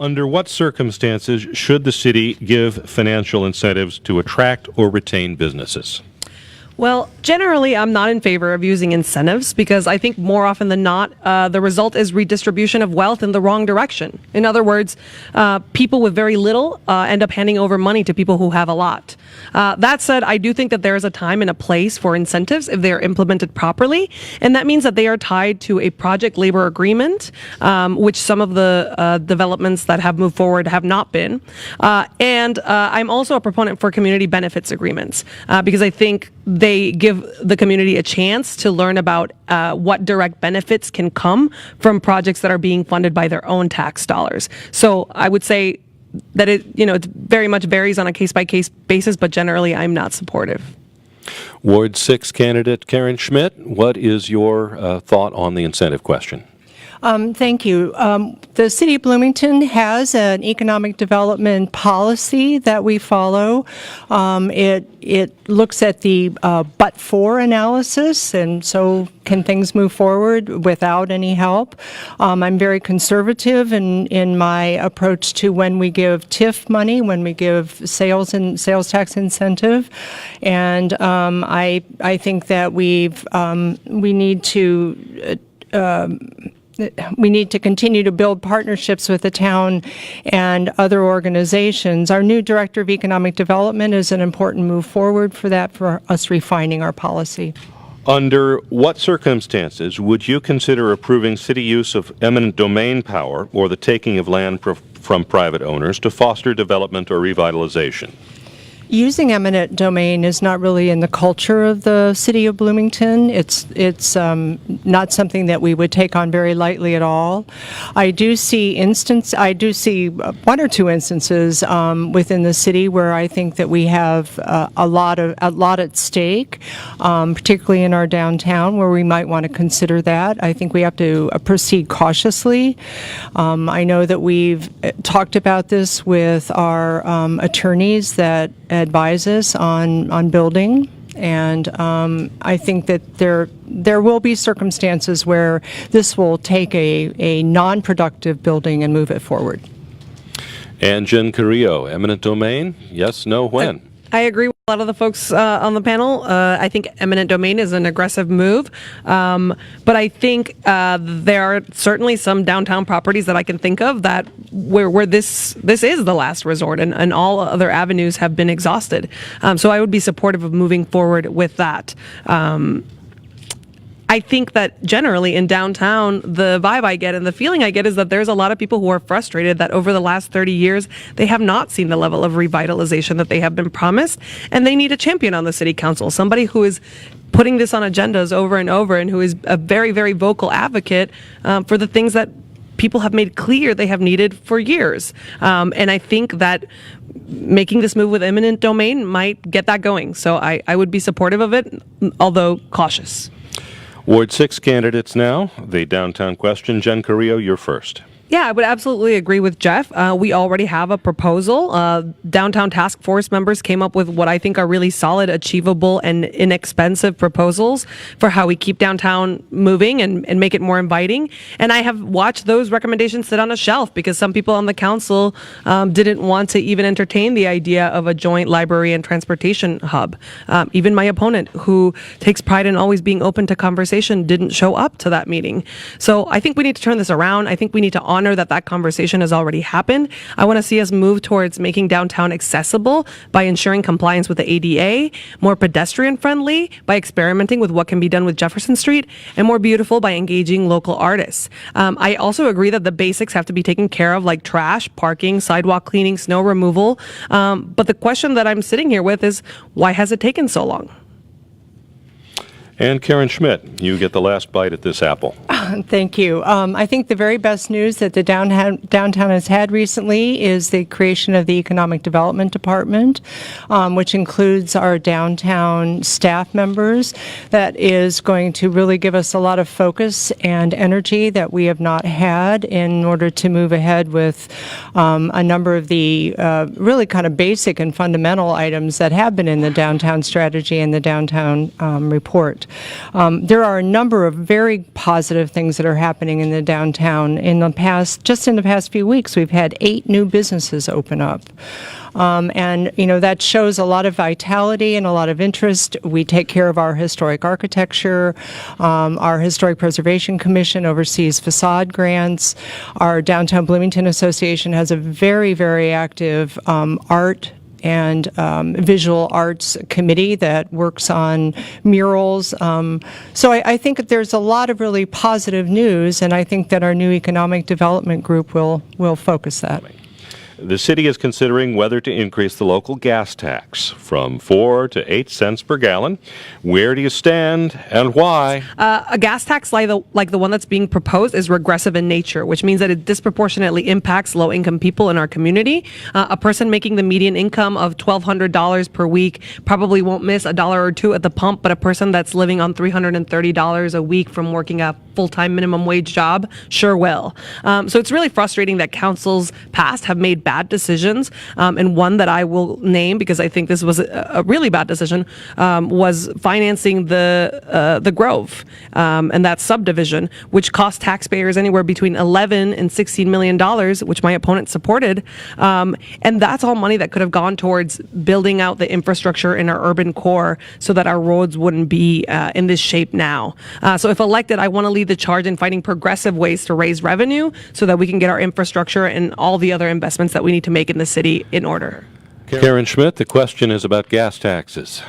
Under what circumstances should the city give financial incentives to attract or retain businesses? Well, generally, I'm not in favor of using incentives because I think more often than not, the result is redistribution of wealth in the wrong direction. In other words, people with very little end up handing over money to people who have a lot. That said, I do think that there is a time and a place for incentives if they are implemented properly, and that means that they are tied to a project labor agreement, which some of the developments that have moved forward have not been. And I'm also a proponent for community benefits agreements because I think they give the community a chance to learn about what direct benefits can come from projects that are being funded by their own tax dollars. So I would say that it very much varies on a case-by-case basis, but generally I'm not supportive. Ward 6 candidate Karen Schmidt, what is your thought on the incentive question? Thank you. The City of Bloomington has an economic development policy that we follow. It looks at the but-for analysis, and so can things move forward without any help? I'm very conservative in my approach to when we give TIF money, when we give sales tax incentive, and I think that we need to continue to build partnerships with the town and other organizations. Our new Director of Economic Development is an important move forward for that, for us refining our policy. Under what circumstances would you consider approving city use of eminent domain power or the taking of land from private owners to foster development or revitalization? Using eminent domain is not really in the culture of the City of Bloomington. It's not something that we would take on very lightly at all. I do see one or two instances within the city where I think that we have a lot at stake, particularly in our downtown, where we might want to consider that. I think we have to proceed cautiously. I know that we've talked about this with our attorneys that advise us on building, and I think that there will be circumstances where this will take a non-productive building and move it forward. And Jenn Carrillo, eminent domain, yes, no, when? I agree with a lot of the folks on the panel. I think eminent domain is an aggressive move, but I think there are certainly some downtown properties that I can think of that where this is the last resort, and all other avenues have been exhausted. So I would be supportive of moving forward with that. I think that generally in downtown, the vibe I get and the feeling I get is that there's a lot of people who are frustrated that over the last 30 years, they have not seen the level of revitalization that they have been promised, and they need a champion on the city council, somebody who is putting this on agendas over and over and who is a very, very vocal advocate for the things that people have made clear they have needed for years. And I think that making this move with eminent domain might get that going. So I would be supportive of it, although cautious. Ward 6 candidates now. The downtown question. Jenn Carrillo, you're first. Yeah, I would absolutely agree with Jeff. We already have a proposal. Downtown task force members came up with what I think are really solid, achievable, and inexpensive proposals for how we keep downtown moving and make it more inviting. And I have watched those recommendations sit on a shelf because some people on the council didn't want to even entertain the idea of a joint library and transportation hub. Even my opponent, who takes pride in always being open to conversation, didn't show up to that meeting. So I think we need to turn this around. I think we need to honor that conversation has already happened. I want to see us move towards making downtown accessible by ensuring compliance with the ADA, more pedestrian friendly by experimenting with what can be done with Jefferson Street, and more beautiful by engaging local artists. I also agree that the basics have to be taken care of, like trash, parking, sidewalk cleaning, snow removal. But the question that I'm sitting here with is, why has it taken so long? And Karen Schmidt, you get the last bite at this apple. Thank you. I think the very best news that the downtown has had recently is the creation of the Economic Development Department, which includes our downtown staff members. That is going to really give us a lot of focus and energy that we have not had in order to move ahead with a number of the really kind of basic and fundamental items that have been in the downtown strategy and the downtown report. There are a number of very positive things that are happening in the downtown. Just in the past few weeks, we've had 8 new businesses open up. And, that shows a lot of vitality and a lot of interest. We take care of our historic architecture. Our Historic Preservation Commission oversees facade grants. Our Downtown Bloomington Association has a very, very active art and visual arts committee that works on murals. So I think that there's a lot of really positive news, and I think that our new economic development group will focus that. The city is considering whether to increase the local gas tax from 4 to 8 cents per gallon. Where do you stand and why? A gas tax like the one that's being proposed is regressive in nature, which means that it disproportionately impacts low-income people in our community. A person making the median income of $1,200 per week probably won't miss $1 or $2 at the pump, but a person that's living on $330 a week from working a full-time minimum wage job sure will. So it's really frustrating that councils past have made bad decisions, and one that I will name because I think this was a really bad decision was financing the Grove and that subdivision, which cost taxpayers anywhere between $11 and $16 million, which my opponent supported, and that's all money that could have gone towards building out the infrastructure in our urban core so that our roads wouldn't be in this shape now. So if elected, I want to lead the charge in finding progressive ways to raise revenue so that we can get our infrastructure and all the other investments that we need to make in the city in order. Karen Schmidt, the question is about gas taxes.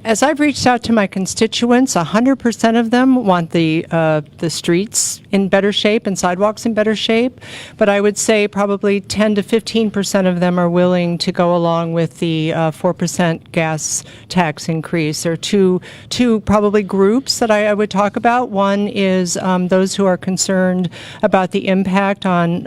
As I've reached out to my constituents, 100% of them want the streets in better shape and sidewalks in better shape. But I would say probably 10 to 15% of them are willing to go along with the 4% gas tax increase. There are two probably groups that I would talk about. One is those who are concerned about the impact on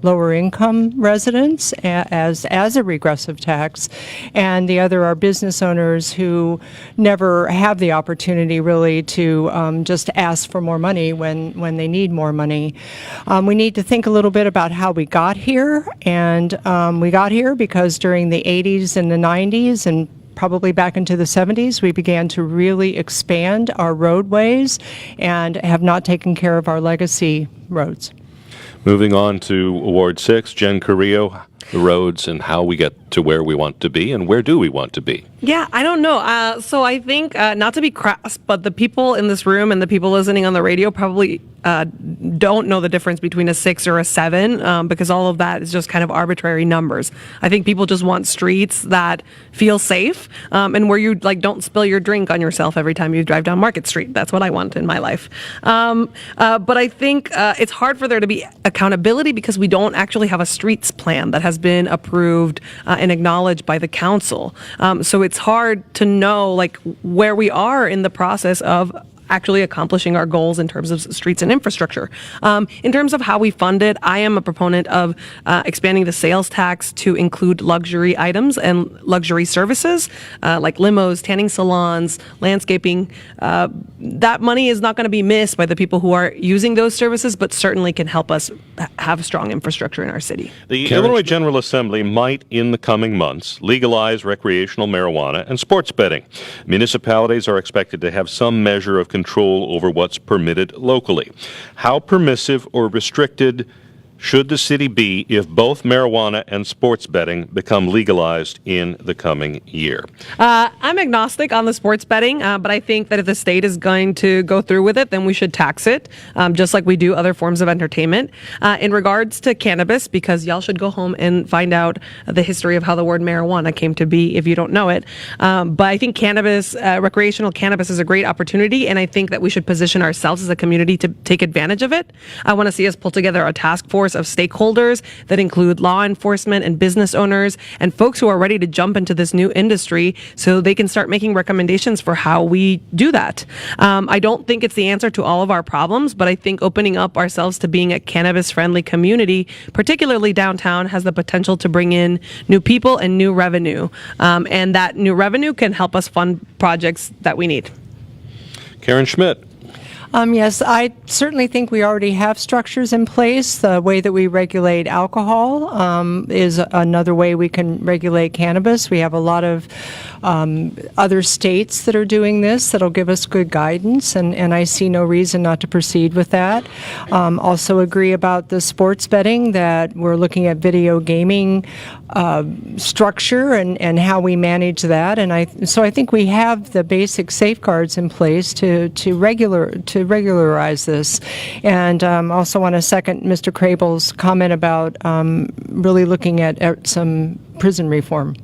lower income residents as a regressive tax, and the other are business owners who never have the opportunity really to just ask for more money when they need more money. We need to think a little bit about how we got here, and we got here because during the 80s and the 90s and probably back into the 70s, we began to really expand our roadways and have not taken care of our legacy roads. Moving on to Ward 6, Jenn Carrillo, the roads and how we get to where we want to be, and where do we want to be? Yeah, I don't know. So I think, not to be crass, but the people in this room and the people listening on the radio probably don't know the difference between a 6 or a 7 because all of that is just kind of arbitrary numbers. I think people just want streets that feel safe and where you don't spill your drink on yourself every time you drive down Market Street. That's what I want in my life. But I think it's hard for there to be accountability because we don't actually have a streets plan that has been approved and acknowledged by the council. So it's hard to know where we are in the process of actually accomplishing our goals in terms of streets and infrastructure. In terms of how we fund it, I am a proponent of expanding the sales tax to include luxury items and luxury services like limos, tanning salons, landscaping. That money is not going to be missed by the people who are using those services, but certainly can help us have strong infrastructure in our city. The Illinois General Assembly might, in the coming months, legalize recreational marijuana and sports betting. Municipalities are expected to have some measure of control over what's permitted locally. How permissive or restricted should the city be if both marijuana and sports betting become legalized in the coming year? I'm agnostic on the sports betting, but I think that if the state is going to go through with it, then we should tax it, just like we do other forms of entertainment. In regards to cannabis, because y'all should go home and find out the history of how the word marijuana came to be if you don't know it. But I think cannabis, recreational cannabis is a great opportunity, and I think that we should position ourselves as a community to take advantage of it. I want to see us pull together a task force of stakeholders that include law enforcement and business owners and folks who are ready to jump into this new industry so they can start making recommendations for how we do that. I don't think it's the answer to all of our problems, but I think opening up ourselves to being a cannabis-friendly community, particularly downtown, has the potential to bring in new people and new revenue. And that new revenue can help us fund projects that we need. Karen Schmidt. Yes, I certainly think we already have structures in place. The way that we regulate alcohol is another way we can regulate cannabis. We have a lot of other states that are doing this that'll give us good guidance, and I see no reason not to proceed with that. Also agree about the sports betting, that we're looking at video gaming structure and how we manage that, and so I think we have the basic safeguards in place to regularize this. And also want to second Mr. Crable's comment about really looking at some prison reform.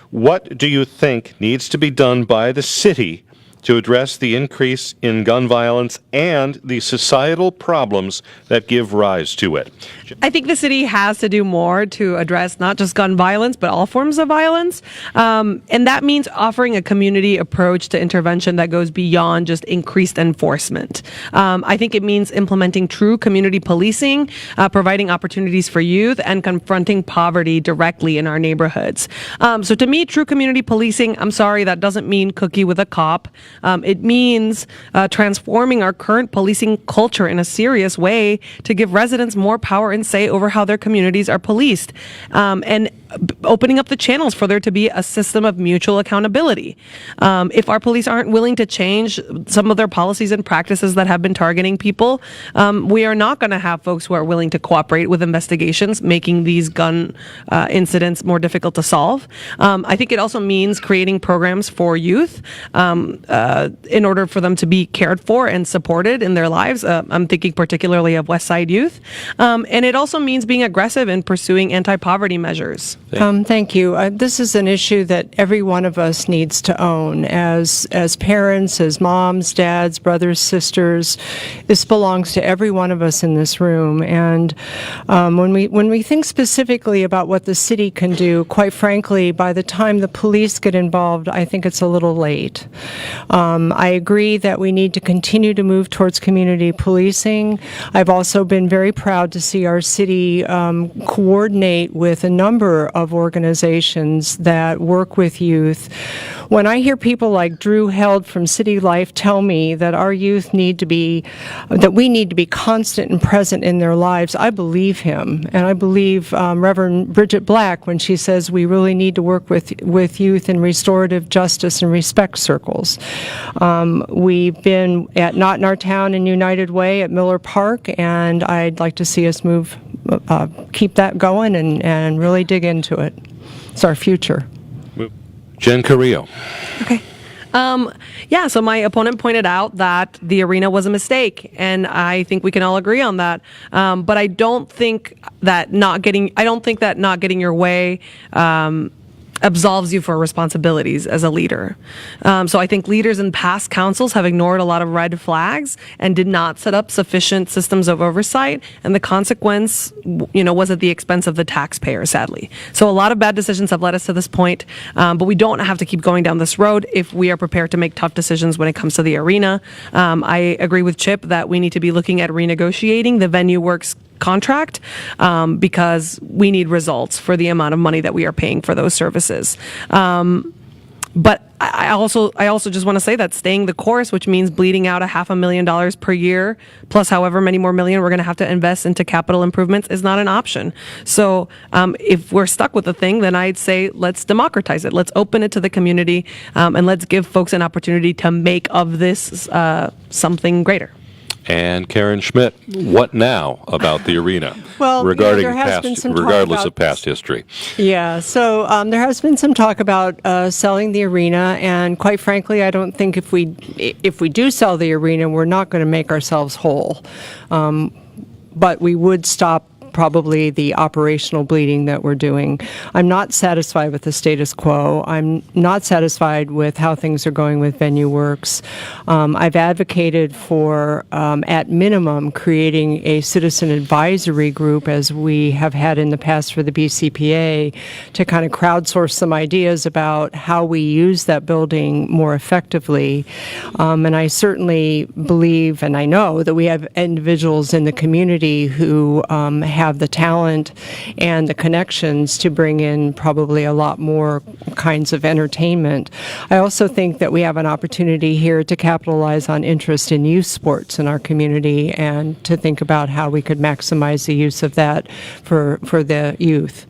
What do you think needs to be done by the city to address the increase in gun violence and the societal problems that give rise to it? I think the city has to do more to address not just gun violence, but all forms of violence. And that means offering a community approach to intervention that goes beyond just increased enforcement. I think it means implementing true community policing, providing opportunities for youth, and confronting poverty directly in our neighborhoods. So to me, true community policing, I'm sorry, that doesn't mean cookie with a cop. It means transforming our current policing culture in a serious way to give residents more power and say over how their communities are policed, and opening up the channels for there to be a system of mutual accountability. If our police aren't willing to change some of their policies and practices that have been targeting people, we are not going to have folks who are willing to cooperate with investigations, making these gun incidents more difficult to solve. I think it also means creating programs for youth in order for them to be cared for and supported in their lives. I'm thinking particularly of West Side youth. And it also means being aggressive in pursuing anti-poverty measures. Thank you. This is an issue that every one of us needs to own as parents, as moms, dads, brothers, sisters. This belongs to every one of us in this room. And when we think specifically about what the city can do, quite frankly, by the time the police get involved, I think it's a little late. I agree that we need to continue to move towards community policing. I've also been very proud to see our city coordinate with a number of organizations that work with youth. When I hear people like Drew Held from City Life tell me that our youth need to be, that we need to be constant and present in their lives, I believe him. And I believe Reverend Bridget Black when she says we really need to work with youth in restorative justice and respect circles. We've been at Not in Our Town and United Way at Miller Park, and I'd like to see us keep that going and really dig into it. It's our future. Jenn Carrillo. Okay. So my opponent pointed out that the arena was a mistake, and I think we can all agree on that. But I don't think that not getting your way absolves you for responsibilities as a leader. So I think leaders in past councils have ignored a lot of red flags and did not set up sufficient systems of oversight, and the consequence, was at the expense of the taxpayer, sadly. So a lot of bad decisions have led us to this point, but we don't have to keep going down this road if we are prepared to make tough decisions when it comes to the arena. I agree with Chip that we need to be looking at renegotiating the Venue Works contract because we need results for the amount of money that we are paying for those services. But I also just want to say that staying the course, which means bleeding out $500,000 per year, plus however many more million we're going to have to invest into capital improvements, is not an option. So if we're stuck with the thing, then I'd say let's democratize it. Let's open it to the community, and let's give folks an opportunity to make of this something greater. And Karen Schmidt, what now about the arena? Well, regarding there has been some talk regardless about of past history. Yeah, so there has been some talk about selling the arena, and quite frankly, I don't think if we do sell the arena, we're not going to make ourselves whole. But we would stop probably the operational bleeding that we're doing. I'm not satisfied with the status quo. I'm not satisfied with how things are going with Venue Works. I've advocated for, at minimum, creating a citizen advisory group, as we have had in the past for the BCPA, to kind of crowdsource some ideas about how we use that building more effectively. And I certainly believe, and I know, that we have individuals in the community who have the talent and the connections to bring in probably a lot more kinds of entertainment. I also think that we have an opportunity here to capitalize on interest in youth sports in our community and to think about how we could maximize the use of that for the youth.